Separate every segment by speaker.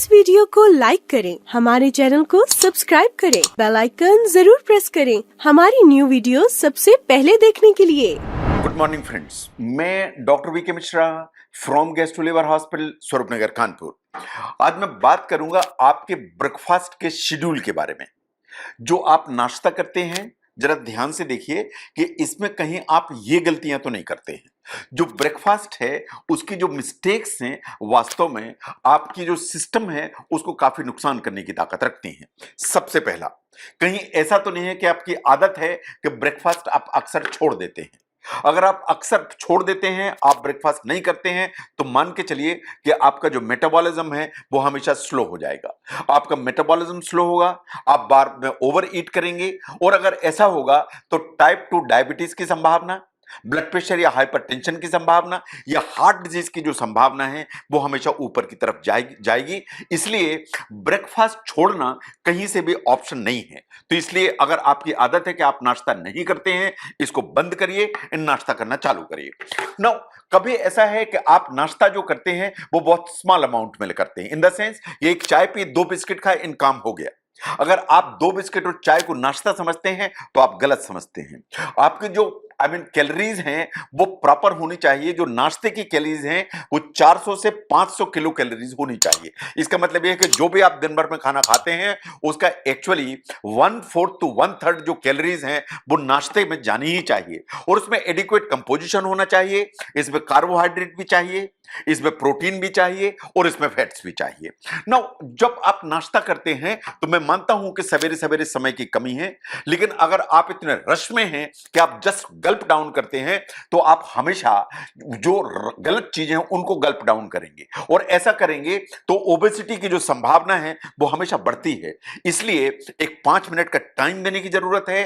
Speaker 1: इस वीडियो को लाइक करें, हमारे चैनल को सब्सक्राइब करें, बेल आइकन जरूर प्रेस करें हमारी न्यू वीडियो सबसे पहले देखने के लिए।
Speaker 2: गुड मॉर्निंग फ्रेंड्स, मैं doctor VK Mishra from gastro liver hospital स्वरूप नगर कानपुर। आज मैं बात करूंगा आपके ब्रेकफास्ट के शेड्यूल के बारे में। जो आप नाश्ता करते हैं, जरा ध्यान से देखिए कि इसमें कहीं आप ये गलतियां तो नहीं करते हैं। जो ब्रेकफास्ट है उसकी जो मिस्टेक्स हैं वास्तव में आपकी जो सिस्टम है उसको काफी नुकसान करने की ताकत रखती हैं। सबसे पहला, कहीं ऐसा तो नहीं है कि आपकी आदत है कि ब्रेकफास्ट आप अक्सर छोड़ देते हैं। अगर आप अक्सर छोड़ देते हैं, आप ब्रेकफास्ट नहीं करते हैं, तो मान के चलिए कि आपका जो मेटाबॉलिज्म है वो हमेशा स्लो हो जाएगा। आपका मेटाबॉलिज्म स्लो होगा, आप बार में ओवर ईट करेंगे, और अगर ऐसा होगा तो टाइप 2 डायबिटीज की संभावना, ब्लड प्रेशर या हाइपरटेंशन की संभावना या हार्ट डिजीज की जो संभावना है वो हमेशा ऊपर की तरफ जाएगी। इसलिए ब्रेकफास्ट छोड़ना कहीं से भी ऑप्शन नहीं है। तो इसलिए अगर आपकी आदत है कि आप नाश्ता नहीं करते हैं, इसको बंद करिए, नाश्ता करना चालू करिए। नाउ, कभी ऐसा है कि आप नाश्ता जो करते हैं वो बहुत स्मॉल अमाउंट में करते हैं, इन द सेंस ये एक चाय पी, 2 बिस्किट खाए, इन काम हो गया। अगर आप 2 बिस्किट और चाय को नाश्ता समझते हैं तो आप गलत समझते हैं। आपके जो कैलोरीज हैं वो प्रॉपर होनी चाहिए। जो नाश्ते की कैलोरीज हैं वो 400 से 500 किलो कैलोरीज होनी चाहिए। इसका मतलब यह है कि जो भी आप दिन भर में खाना खाते हैं उसका एक्चुअली 1/4 to 1/3 जो कैलोरीज हैं वो नाश्ते में जानी ही चाहिए, और उसमें एडिक्वेट कंपोजिशन होना चाहिए। इसमें कार्बोहाइड्रेट भी चाहिए, इसमें प्रोटीन भी चाहिए, और इसमें फैट्स भी चाहिए। नाउ, जब आप नाश्ता करते हैं तो मैं मानता हूं कि सवेरे सवेरे समय की कमी है, लेकिन अगर आप इतने रश में हैं कि आप जस्ट गल्प डाउन करते हैं तो आप हमेशा जो गलत चीजें हैं उनको गल्प डाउन करेंगे, और ऐसा करेंगे तो ओबेसिटी की जो संभावना है वो हमेशा बढ़ती है। इसलिए एक 5 मिनट का टाइम देने की जरूरत है।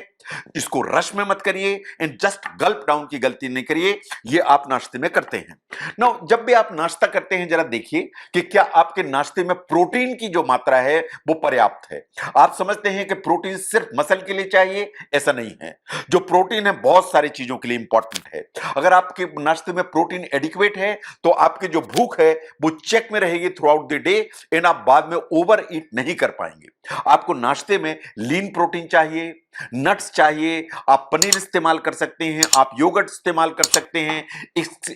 Speaker 2: इसको रश में मत करिए, एंड जस्ट गल्प डाउन की गलती नहीं करिए। ये आप नाश्ते में करते हैं। नाउ, जब भी आप नाश्ता करते हैं जरा देखिए कि क्या आपके नाश्ते में प्रोटीन की जो मात्रा है वो पर्याप्त है। आप समझते हैं कि प्रोटीन सिर्फ मसल के लिए चाहिए, ऐसा नहीं है। जो प्रोटीन है बहुत सारी चीजों के लिए इंपॉर्टेंट है। अगर आपके नाश्ते में प्रोटीन एडिक्वेट है तो आपकी जो भूख है वो चेक में रहेगी through out the day, and आप बाद में ओवर ईट नहीं कर पाएंगे। आपको नाश्ते में लीन प्रोटीन चाहिए, नट्स चाहिए, आप पनीर इस्तेमाल कर सकते हैं, आप योगर्ट इस्तेमाल कर सकते हैं,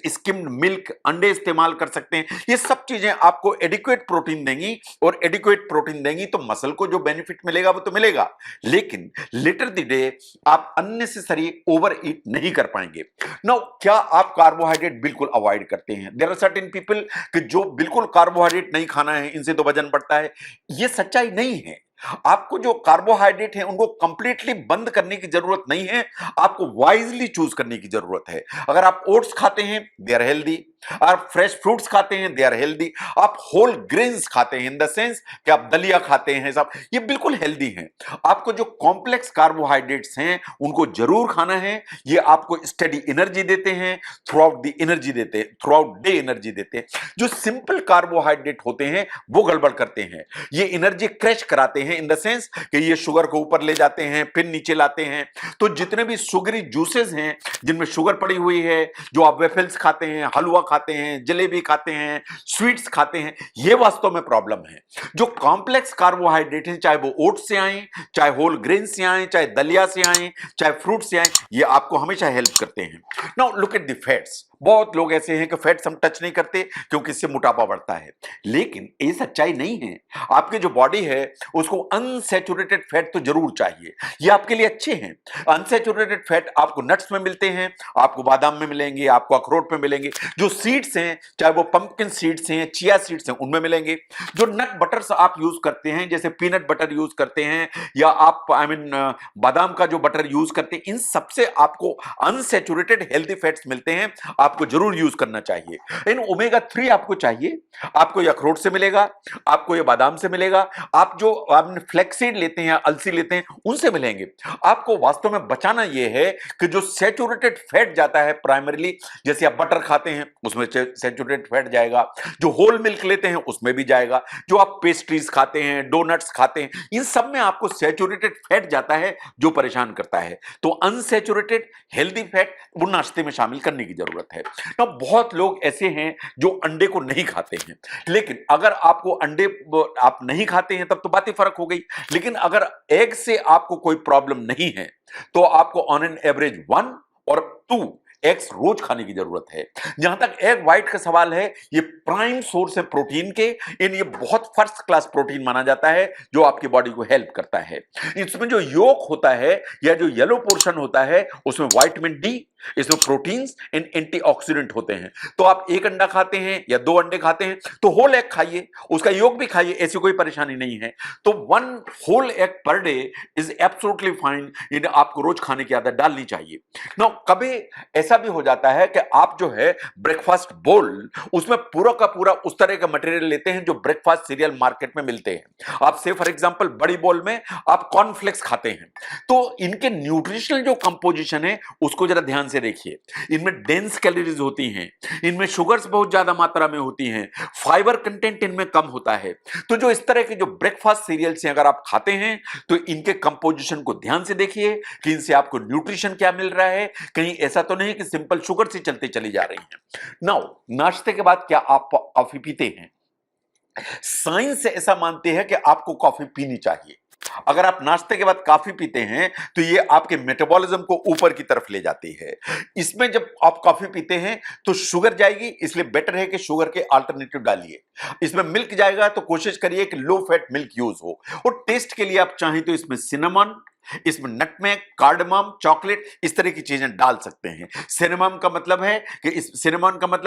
Speaker 2: स्किम्ड मिल्क, अंडे इस्तेमाल कर सकते हैं। ये सब चीजें आपको एडिक्वेट प्रोटीन देंगी, और एडिक्वेट प्रोटीन देंगी तो मसल को जो बेनिफिट मिलेगा वो तो मिलेगा, लेकिन लेटर द डे आप अननेसेसरी ओवर ईट नहीं कर पाएंगे। नाउ, क्या आप कार्बोहाइड्रेट बिल्कुल अवॉइड करते हैं? देयर आर सर्टेन पीपल कि जो बिल्कुल कार्बोहाइड्रेट नहीं खाना है, इनसे तो वजन बढ़ता है। ये सच्चाई नहीं है। आपको जो कार्बोहाइड्रेट है उनको कंप्लीटली बंद करने की जरूरत नहीं है, आपको वाइजली चूज करने की जरूरत है। अगर आप ओट्स खाते हैं, दे आर हेल्दी। आप फ्रेश फ्रूट्स खाते हैं, दे आर हेल्दी। आप होल ग्रेन्स खाते हैं, इन द सेंस कि आप दलिया खाते हैं, सब ये बिल्कुल हेल्दी हैं। आपको जो कॉम्प्लेक्स कार्बोहाइड्रेट्स हैं उनको जरूर खाना है। ये आपको स्टेडी एनर्जी देते हैं, थ्रू आउट द एनर्जी देते हैं, थ्रू आउट डे एनर्जी देते हैं। जो सिंपल कार्बोहाइड्रेट होते हैं वो गड़बड़ करते हैं। ये एनर्जी क्रैश कराते हैं, इन द सेंस कि ये शुगर को ऊपर ले जाते हैं फिर नीचे लाते हैं। तो जितने भी शुगरी जूसेस हैं जिनमें शुगर पड़ी हुई है, जो आप वेफल्स खाते हैं, हलवा खाते हैं, जलेबी खाते हैं, स्वीट्स खाते हैं, ये वास्तव में प्रॉब्लम है। जो कॉम्प्लेक्स कार्बोहाइड्रेट है, चाहे वो ओट्स से आए, चाहे होल ग्रेन से आए, चाहे दलिया से आए, चाहे फ्रूट से आए, ये आपको हमेशा हेल्प करते हैं। Now look at the fats. बहुत लोग ऐसे हैं कि फैट्स हम टच नहीं करते क्योंकि इससे मोटापा बढ़ता है, लेकिन ये सच्चाई नहीं है। आपकी जो बॉडी है उसको अनसैचुरेटेड फैट तो जरूर चाहिए, ये आपके लिए अच्छे हैं। अनसैचुरेटेड फैट आपको नट्स में मिलते हैं, आपको बादाम में मिलेंगे, आपको अखरोट में मिलेंगे। जो सीड्स हैं, चाहे वो पंपकिन सीड्स हैं, चिया सीड्स हैं, उनमें मिलेंगे। जो नट बटर्स आप यूज करते हैं, जैसे पीनट बटर यूज करते हैं, या आप बादाम का जो बटर यूज करते हैं, इन सबसे आपको अनसैचुरेटेड हेल्दी फैट्स मिलते हैं, आपको जरूर यूज करना चाहिए। इन ओमेगा 3 आपको चाहिए, आपको ये अखरोट से मिलेगा, आपको ये बादाम से मिलेगा। आप जो आपने फ्लैक्सीड लेते हैं या अलसी लेते हैं उनसे मिलेंगे। आपको वास्तव में बचाना यह है कि जो सैचुरेटेड फैट जाता है प्राइमरीली, जैसे आप बटर खाते हैं उसमें सैचुरेटेड फैट जाएगा, जो होल मिल्क लेते हैं उसमें भी जाएगा, जो आप पेस्ट्रीज खाते हैं, डोनट्स खाते हैं, इन सब में आपको सैचुरेटेड फैट जाता है जो परेशान करता है। तो अनसैचुरेटेड हेल्दी फैट वो नाश्ते में शामिल करने की जरूरत है। ना बहुत लोग ऐसे हैं जो अंडे को नहीं खाते हैं, लेकिन अगर आपको अंडे आप नहीं खाते हैं तब तो बात ही फर्क हो गई। लेकिन अगर एग से आपको कोई प्रॉब्लम नहीं है तो आपको ऑन एन एवरेज 1 और 2 एग्स रोज खाने की जरूरत है। जहां तक एग व्हाइट का सवाल है, ये प्राइम सोर्स है प्रोटीन के, इन ये बहुत फर्स्ट क्लास प्रोटीन माना जाता है जो आपकी बॉडी को हेल्प करता है। इसमें जो योक होता है या जो येलो पोर्शन होता है उसमें विटामिन डी, इसमें प्रोटीन्स एंड एंटीऑक्सीडेंट होते हैं। तो आप एक अंडा खाते हैं या 2 अंडे खाते हैं तो होल एग खाइए, उसका योग भी खाइए, ऐसी कोई परेशानी नहीं है। तो 1 whole egg per day is absolutely fine, इन्हें आपको रोज खाने की आदत डालनी चाहिए। नो कभी ऐसा भी हो जाता है कि आप जो है ब्रेकफास्ट बोल उसमें पूरा का पूरा उस तरह का मटेरियल लेते हैं जो ब्रेकफास्ट सीरियल मार्केट में मिलते हैं। आप से फॉर एग्जांपल बड़ी बोल में आप कॉर्नफ्लेक्स खाते हैं, तो इनके न्यूट्रिशनल जो कंपोजिशन है उसको जरा ध्यान से देखिए। इनमें डेंस कैलोरीज होती हैं, इनमें शुगर्स बहुत ज्यादा मात्रा में होती हैं, फाइबर कंटेंट इनमें कम होता है। तो जो इस तरह के जो ब्रेकफास्ट सीरियल्स हैं अगर आप खाते हैं तो इनके कंपोजिशन को ध्यान से देखिए कि इनसे आपको न्यूट्रिशन क्या मिल रहा है। कहीं ऐसा तो नहीं कि सिंपल शुगर से चलते चली जा रही हैं। नाउ नाश्ते के बाद क्या आप कॉफी पीते हैं? साइंस ऐसा मानती है कि आपको कॉफी पीनी चाहिए। अगर आप नाश्ते के बाद कॉफी पीते हैं तो ये आपके मेटाबॉलिज्म को ऊपर की तरफ ले जाती है। इसमें जब आप कॉफी पीते हैं तो शुगर जाएगी, इसलिए बेटर है कि शुगर के अल्टरनेटिव डालिए। इसमें मिल्क जाएगा तो कोशिश करिए कि लो फैट मिल्क यूज हो। और टेस्ट के लिए आप चाहें तो इसमें सिनेमन, इसमें नटमेग, कार्डमम, चॉकलेट, इस तरह की चीजें डाल सकते हैं। सिनेमन का मतलब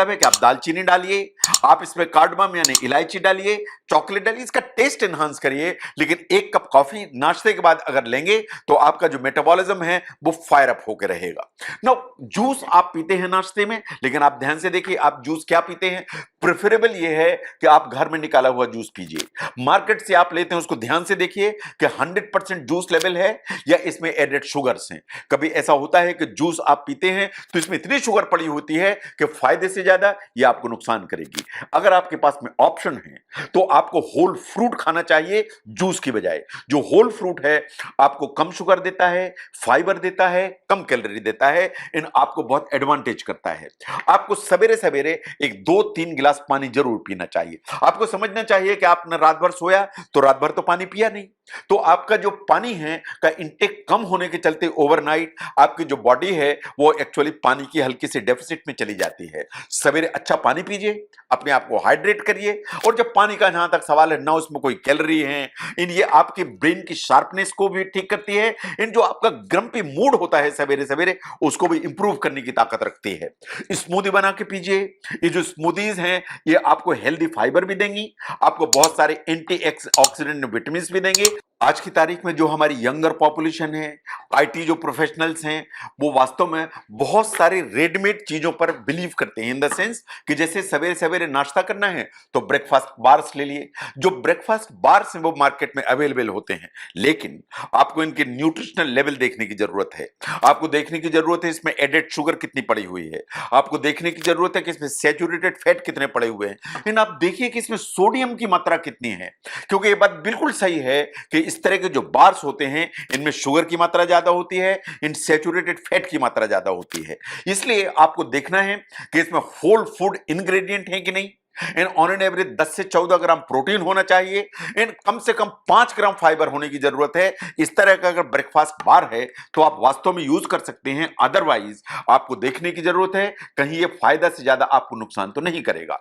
Speaker 2: है कि आप दालचीनी डालिए, आप इसमें कार्डमम यानी इलायची डालिए, चॉकलेट डालिए, इसका टेस्ट एनहांस करिए। लेकिन 1 कप कॉफी नाश्ते के बाद अगर लेंगे तो आपका जो मेटाबॉलिज्म है वो फायर अप होकर रहेगा। नो जूस आप पीते हैं नाश्ते में, लेकिन आप ध्यान से देखिए आप जूस क्या पीते हैं। प्रेफरेबल ये है कि आप घर में निकाला हुआ जूस पीजिए। मार्केट से आप लेते हैं उसको ध्यान से देखिए कि 100% जूस लेवल है या इसमें एडेड शुगर्स हैं। कभी ऐसा होता है कि जूस आप पीते हैं तो इसमें इतनी शुगर पड़ी होती है कि फायदे से ज्यादा ये आपको नुकसान करेगी। अगर आपके पास में ऑप्शन है तो आपको होल फ्रूट खाना चाहिए जूस की बजाय। जो होल फ्रूट है आपको कम शुगर देता है, फाइबर देता है, कम कैलोरी देता है, इन आपको बहुत एडवांटेज करता है। आपको सवेरे सवेरे एक 2-3 गिलास पानी जरूर पीना चाहिए। आपको समझना चाहिए कि आपने रात भर सोया तो रात भर तो पानी पिया नहीं, तो आपका जो पानी है का इंटेक कम होने के चलते ओवरनाइट आपकी जो बॉडी है वो एक्चुअली पानी की हल्की सी डेफिसिट में चली जाती है। सवेरे अच्छा पानी पीजिए, अपने आप को हाइड्रेट करिए। और जब पानी का जहां तक सवाल है, ना उसमें कोई कैलोरी है, इन ये आपके ब्रेन की शार्पनेस को भी ठीक करती है, इन जो आपका ग्रम्पी मूड होता है सवेरे सवेरे उसको भी इंप्रूव करने की ताकत रखती है। स्मूदी बना के पीजिए। ये जो स्मूदीज हैं ये आपको हेल्दी फाइबर भी देंगी, आपको बहुत सारे एंटी ऑक्सीडेंट विटामिन भी देंगे। आज की तारीख में जो हमारी यंगर पॉपुलेशन है, आईटी जो प्रोफेशनल्स हैं, वो वास्तव में बहुत सारे रेडीमेड चीजों पर बिलीव करते हैं। इन द सेंस कि जैसे सवेरे सवेरे नाश्ता करना है तो ब्रेकफास्ट बार्स ले लिए। जो ब्रेकफास्ट बार्स हैं वो मार्केट में अवेलेबल होते हैं, लेकिन आपको इनके न्यूट्रिशनल लेवल देखने की जरूरत है। आपको देखने की जरूरत है इसमें एडेड शुगर कितनी पड़ी हुई है, आपको देखने की जरूरत है कि इसमें सैचुरेटेड फैट कितने पड़े हुए हैं, लेकिन आप देखिए कि इसमें सोडियम की मात्रा कितनी है। क्योंकि ये बात बिल्कुल सही है कि इस तरह के जो बार्स होते हैं इनमें शुगर की मात्रा ज्यादा होती है, इन सैचुरेटेड फैट की मात्रा ज्यादा होती है। इसलिए आपको देखना है कि इसमें होल फूड इंग्रेडिएंट है कि नहीं। इन ऑन एन एवरेज 10 से 14 ग्राम प्रोटीन होना चाहिए, इन कम से कम 5 ग्राम फाइबर होने की जरूरत है। इस तरह का अगर ब्रेकफास्ट बार है तो आप वास्तव में यूज कर सकते हैं। अदरवाइज आपको देखने की जरूरत है कहीं ये फायदा से ज्यादा आपको नुकसान तो नहीं करेगा।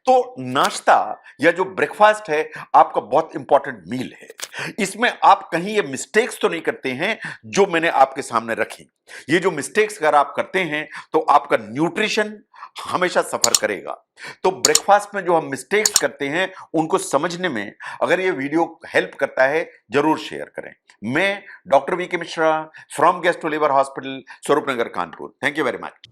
Speaker 2: तो नाश्ता या जो ब्रेकफास्ट है आपका बहुत इंपॉर्टेंट मील है। इसमें आप कहीं ये मिस्टेक्स तो नहीं करते हैं जो मैंने आपके सामने रखी। ये जो मिस्टेक्स अगर आप करते हैं तो आपका न्यूट्रिशन हमेशा सफर करेगा। तो ब्रेकफास्ट में जो हम मिस्टेक्स करते हैं उनको समझने में अगर ये वीडियो हेल्प करता है जरूर शेयर करें। मैं doctor V K Mishra from gastro liver hospital, स्वरूप Nagar, Kanpur. Thank you very much.